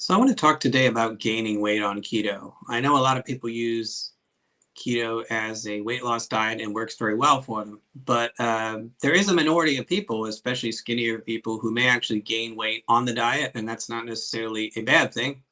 So I want to talk today about gaining weight on keto. I know a lot of people use keto as a weight loss diet and works very well for them, but there is a minority of people, especially skinnier people, who may actually gain weight on the diet, and that's not necessarily a bad thing.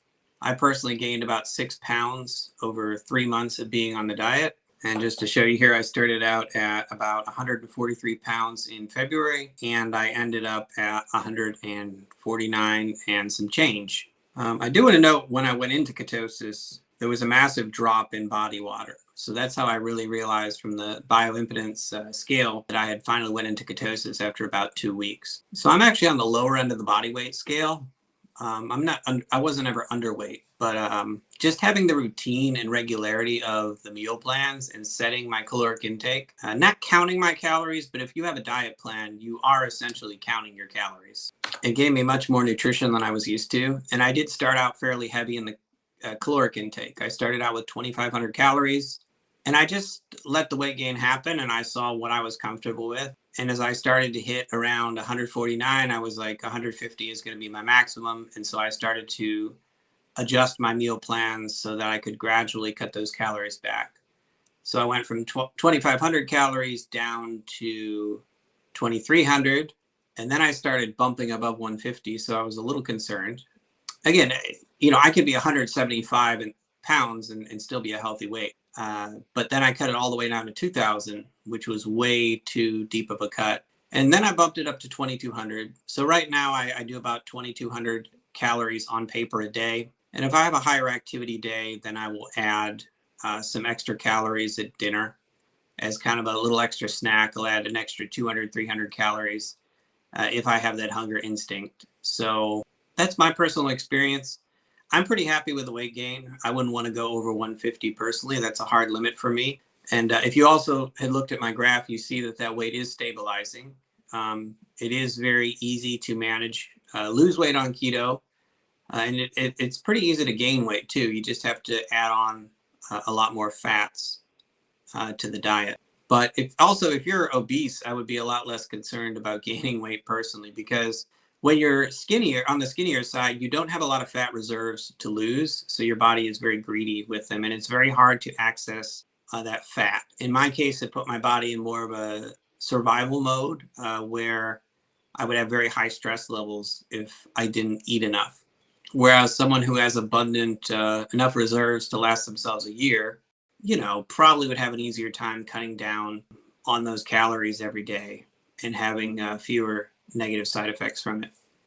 I personally gained about 6 pounds over 3 months of being on the diet. And just to show you here, I started out at about 143 pounds in February, and I ended up at 149 and some change. I do want to note when I went into ketosis, there was a massive drop in body water. So that's how I really realized from the bioimpedance scale that I had finally went into ketosis after about 2 weeks. So I'm actually on the lower end of the body weight scale. I wasn't ever underweight, but just having the routine and regularity of the meal plans and setting my caloric intake, not counting my calories, but if you have a diet plan, you are essentially counting your calories. It gave me much more nutrition than I was used to. And I did start out fairly heavy in the caloric intake. I started out with 2,500 calories, and I just let the weight gain happen, and I saw what I was comfortable with. And as I started to hit around 149, I was like 150 is going to be my maximum. And so I started to adjust my meal plans so that I could gradually cut those calories back. So I went from 2,500 calories down to 2,300. And then I started bumping above 150. So I was a little concerned. Again, I could be 175 pounds and still be a healthy weight. But then I cut it all the way down to 2,000, which was way too deep of a cut. And then I bumped it up to 2,200. So right now I do about 2,200 calories on paper a day. And if I have a higher activity day, then I will add some extra calories at dinner as kind of a little extra snack. I'll add an extra 200, 300 calories if I have that hunger instinct. So that's my personal experience. I'm pretty happy with the weight gain. I wouldn't want to go over 150 personally. That's a hard limit for me. And if you also had looked at my graph, you see that weight is stabilizing. It is very easy to manage, lose weight on keto. And it's pretty easy to gain weight too. You just have to add on a lot more fats to the diet. But if you're obese, I would be a lot less concerned about gaining weight personally, because when you're skinnier, on the skinnier side, you don't have a lot of fat reserves to lose. So your body is very greedy with them, and it's very hard to access that fat. In my case, it put my body in more of a survival mode where I would have very high stress levels if I didn't eat enough. Whereas someone who has abundant enough reserves to last themselves a year, probably would have an easier time cutting down on those calories every day and having fewer negative side effects from it.